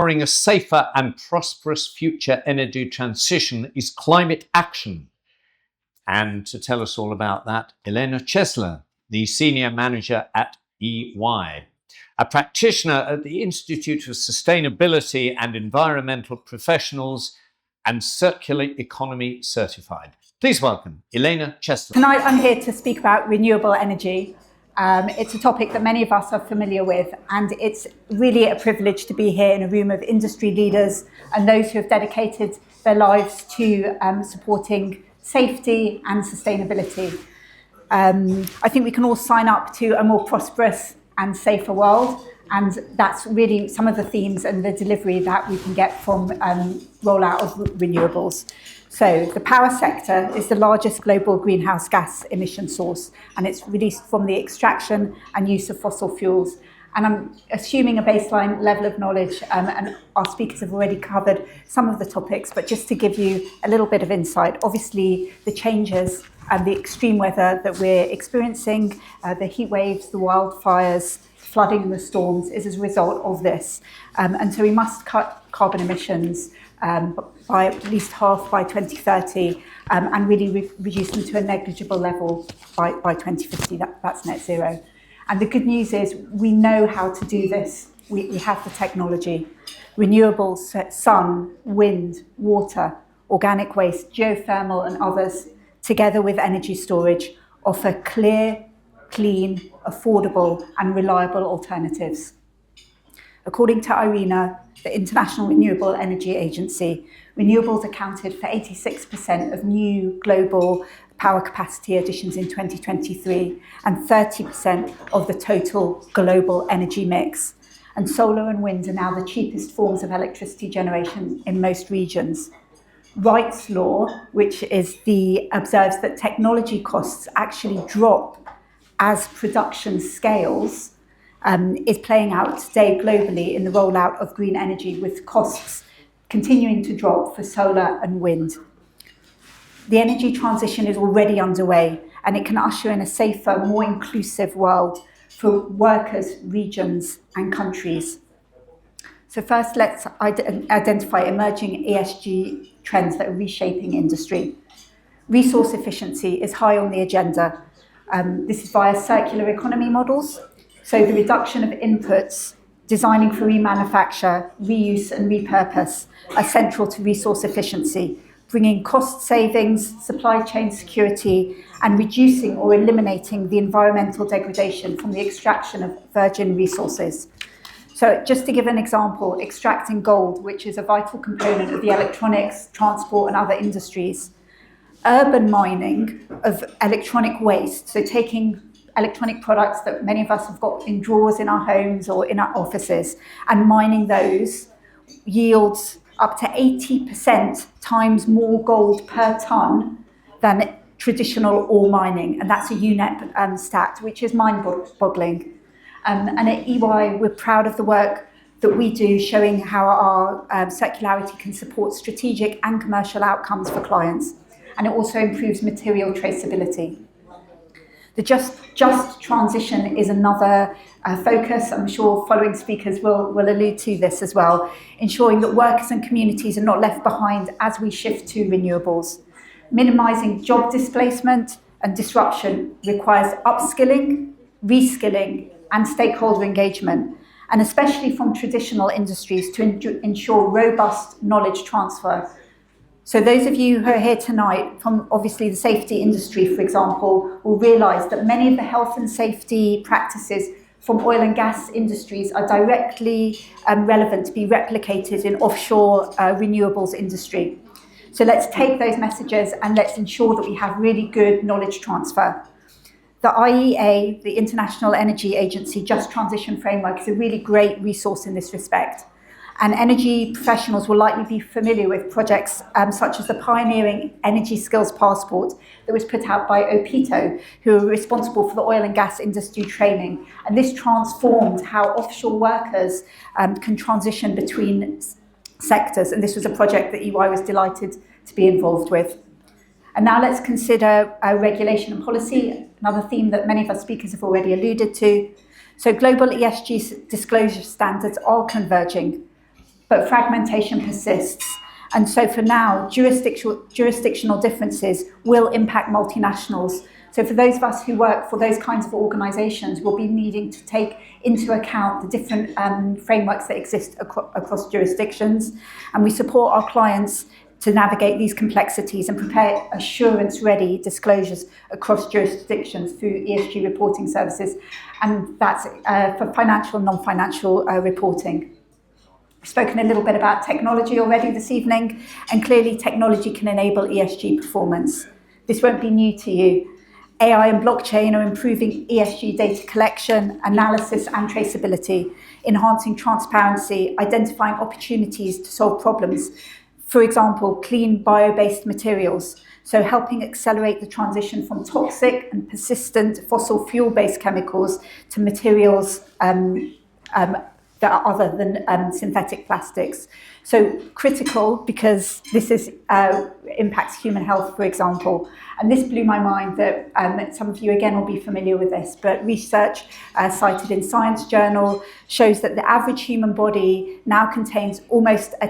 Powering a safer and prosperous future energy transition is climate action. And to tell us all about that, Elana Cheslar, the Senior Manager at EY, a practitioner at the Institute of Sustainability and Environmental Professionals and Circular Economy Certified. Please welcome Elana Cheslar. Tonight I'm here to speak about renewable energy. It's a topic that many of us are familiar with, and it's really a privilege to be here in a room of industry leaders and those who have dedicated their lives to supporting safety and sustainability. I think we can all sign up to a more prosperous and safer world, and that's really some of the themes and the delivery that we can get from rollout of renewables. So the power sector is the largest global greenhouse gas emission source, and it's released from the extraction and use of fossil fuels. And I'm assuming a baseline level of knowledge, and our speakers have already covered some of the topics, but just to give you a little bit of insight, obviously the changes and the extreme weather that we're experiencing, the heat waves, the wildfires, flooding and the storms is as a result of this. And so we must cut carbon emissions by at least half by 2030 and really reduce them to a negligible level by 2050. That's net zero. And the good news is we know how to do this. We have the technology. Renewables, sun, wind, water, organic waste, geothermal and others, together with energy storage, offer clear, clean, affordable and reliable alternatives. According to IRENA, the International Renewable Energy Agency, renewables accounted for 86% of new global power capacity additions in 2023 and 30% of the total global energy mix. And solar and wind are now the cheapest forms of electricity generation in most regions. Wright's law, which observes that technology costs actually drop as production scales, is playing out today globally in the rollout of green energy, with costs continuing to drop for solar and wind. The energy transition is already underway, and it can usher in a safer, more inclusive world for workers, regions, and countries. So first, let's identify emerging ESG trends that are reshaping industry. Resource efficiency is high on the agenda. This is via circular economy models. So the reduction of inputs, designing for remanufacture, reuse and repurpose are central to resource efficiency, bringing cost savings, supply chain security, and reducing or eliminating the environmental degradation from the extraction of virgin resources. So just to give an example, extracting gold, which is a vital component of the electronics, transport, and other industries. Urban mining of electronic waste, so taking electronic products that many of us have got in drawers in our homes or in our offices, and mining those yields up to 80% times more gold per tonne than traditional ore mining. And that's a UNEP stat, which is mind-boggling. And at EY, we're proud of the work that we do, showing how our circularity can support strategic and commercial outcomes for clients. And it also improves material traceability. The just transition is another focus. I'm sure following speakers will allude to this as well, ensuring that workers and communities are not left behind as we shift to renewables. Minimising job displacement and disruption requires upskilling, reskilling, and stakeholder engagement, and especially from traditional industries to ensure robust knowledge transfer. So those of you who are here tonight from obviously the safety industry, for example, will realise that many of the health and safety practices from oil and gas industries are directly relevant to be replicated in offshore renewables industry. So let's take those messages and let's ensure that we have really good knowledge transfer. The IEA, the International Energy Agency Just Transition Framework, is a really great resource in this respect. And energy professionals will likely be familiar with projects such as the pioneering Energy Skills Passport that was put out by OPITO, who are responsible for the oil and gas industry training. And this transformed how offshore workers can transition between sectors. And this was a project that EY was delighted to be involved with. And now let's consider regulation and policy, another theme that many of our speakers have already alluded to. So global ESG disclosure standards are converging. but fragmentation persists. And so for now, jurisdictional differences will impact multinationals. So for those of us who work for those kinds of organisations, we'll be needing to take into account the different frameworks that exist across jurisdictions. And we support our clients to navigate these complexities and prepare assurance-ready disclosures across jurisdictions through ESG reporting services. And that's for financial and non-financial reporting. I've spoken a little bit about technology already this evening, and clearly technology can enable ESG performance. This won't be new to you. AI and blockchain are improving ESG data collection, analysis and traceability, enhancing transparency, identifying opportunities to solve problems. For example, clean bio-based materials, so helping accelerate the transition from toxic and persistent fossil fuel-based chemicals to materials that are other than synthetic plastics. So critical because this impacts human health, for example. And this blew my mind that some of you again will be familiar with this, but research cited in Science Journal shows that the average human body now contains almost a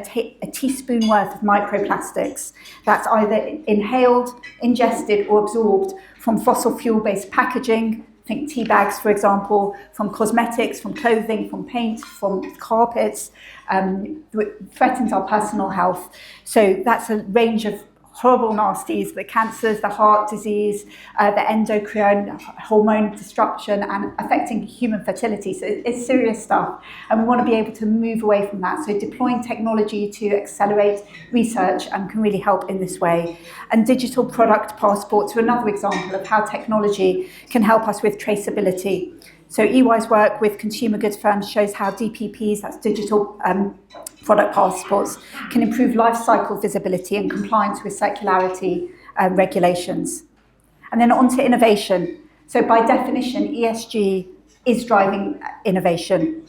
teaspoon worth of microplastics. That's either inhaled, ingested or absorbed from fossil fuel-based packaging. Think tea bags, for example, from cosmetics, from clothing, from paint, from carpets, threatens our personal health. So that's a range of horrible nasties, the cancers, the heart disease, the endocrine, hormone disruption, and affecting human fertility. So it's serious stuff. And we want to be able to move away from that. So deploying technology to accelerate research can really help in this way. And digital product passports are another example of how technology can help us with traceability. So EY's work with consumer goods firms shows how DPPs, that's digital product passports, can improve life cycle visibility and compliance with circularity regulations. And then on to innovation. So by definition, ESG is driving innovation.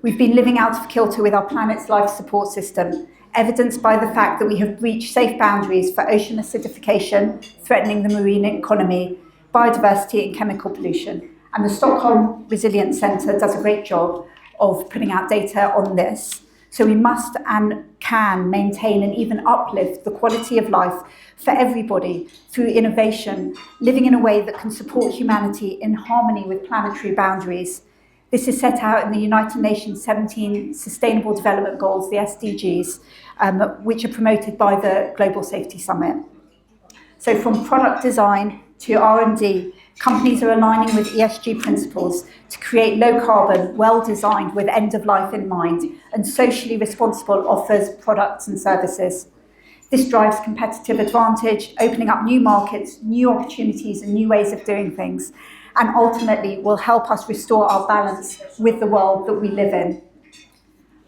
We've been living out of kilter with our planet's life support system, evidenced by the fact that we have breached safe boundaries for ocean acidification, threatening the marine economy, biodiversity and chemical pollution. And the Stockholm Resilience Centre does a great job of putting out data on this. So we must and can maintain and even uplift the quality of life for everybody through innovation, living in a way that can support humanity in harmony with planetary boundaries. This is set out in the United Nations 17 Sustainable Development Goals, the SDGs, which are promoted by the Global Safety Summit. So from product design to R&D, companies are aligning with ESG principles to create low carbon, well-designed with end of life in mind and socially responsible offers, products and services. This drives competitive advantage, opening up new markets, new opportunities and new ways of doing things, and ultimately will help us restore our balance with the world that we live in.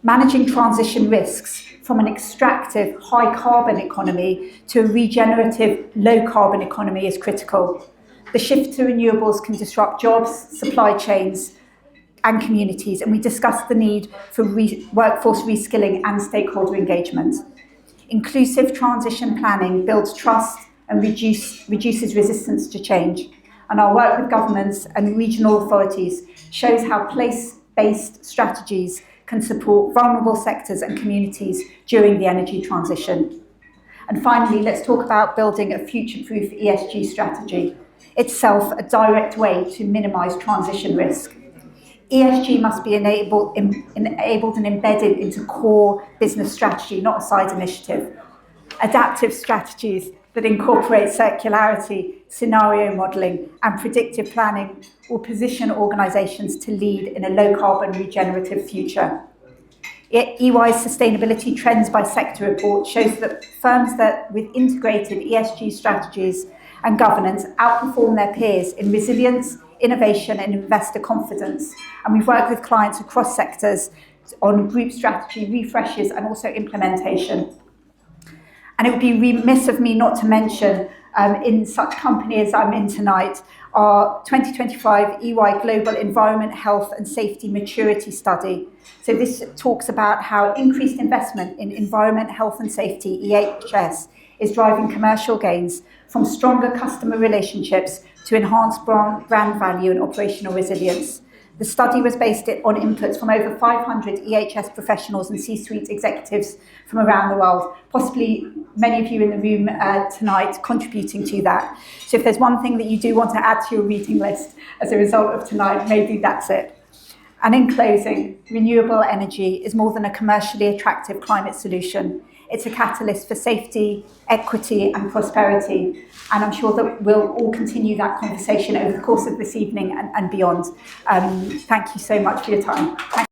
Managing transition risks from an extractive, high carbon economy to a regenerative, low carbon economy is critical. The shift to renewables can disrupt jobs, supply chains, and communities, and we discussed the need for workforce reskilling and stakeholder engagement. Inclusive transition planning builds trust and reduces resistance to change. And our work with governments and regional authorities shows how place-based strategies can support vulnerable sectors and communities during the energy transition. And finally, let's talk about building a future-proof ESG strategy, itself a direct way to minimise transition risk. ESG must be enabled and embedded into core business strategy, not a side initiative. Adaptive strategies that incorporate circularity, scenario modelling and predictive planning will position organisations to lead in a low-carbon regenerative future. EY's Sustainability Trends by Sector report shows that firms that with integrated ESG strategies and governance outperform their peers in resilience, innovation and investor confidence. And we've worked with clients across sectors on group strategy refreshes and also implementation. And it would be remiss of me not to mention, in such company as I'm in tonight, our 2025 EY Global Environment, Health and Safety Maturity Study. So this talks about how increased investment in environment, health and safety, EHS, is driving commercial gains from stronger customer relationships to enhance brand value and operational resilience. The study was based on inputs from over 500 EHS professionals and C-suite executives from around the world, possibly many of you in the room tonight contributing to that. So if there's one thing that you do want to add to your reading list as a result of tonight, maybe that's it. And in closing, renewable energy is more than a commercially attractive climate solution. It's a catalyst for safety, equity and prosperity. And I'm sure that we'll all continue that conversation over the course of this evening and beyond. Thank you so much for your time.